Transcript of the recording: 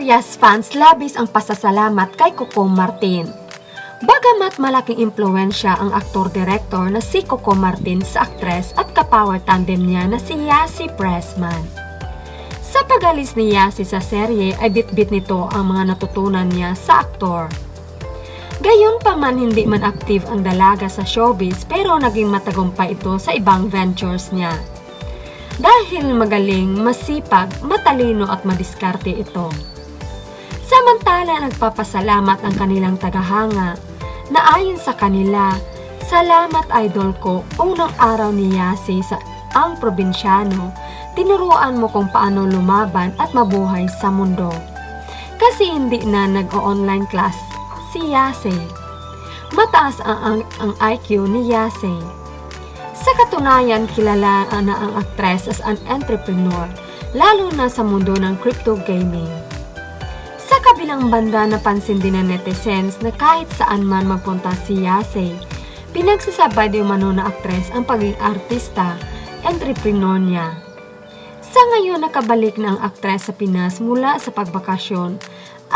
Yes fans labis ang pasasalamat kay Coco Martin. Bagamat malaking impluensya ang aktor-direktor na si Coco Martin sa aktres at kapower tandem niya na si Yassi Pressman. Sa pag-alis ni Yassi sa serye ay bit-bit nito ang mga natutunan niya sa aktor. Gayon pa man hindi man active ang dalaga sa showbiz pero naging matagumpay ito sa ibang ventures niya. Dahil magaling, masipag, matalino at madiskarte ito. Samantala nagpapasalamat ang kanilang tagahanga na ayon sa kanila, "Salamat idol ko, unang araw ni Yassi sa ang probinsyano, tinuruan mo kung paano lumaban at mabuhay sa mundo." Kasi hindi na nag-o-online class si Yassi. Mataas ang IQ ni Yassi. Sa katunayan, kilala na ang aktres as an entrepreneur, lalo na sa mundo ng crypto gaming. Sa kabilang banda, napansin din ng netizens na kahit saan man magpunta si Yassi, pinagsasabay di umano na aktres ang pagiging artista, entrepreneur niya. Sa ngayon, nakabalik na ang aktres sa Pinas mula sa pagbakasyon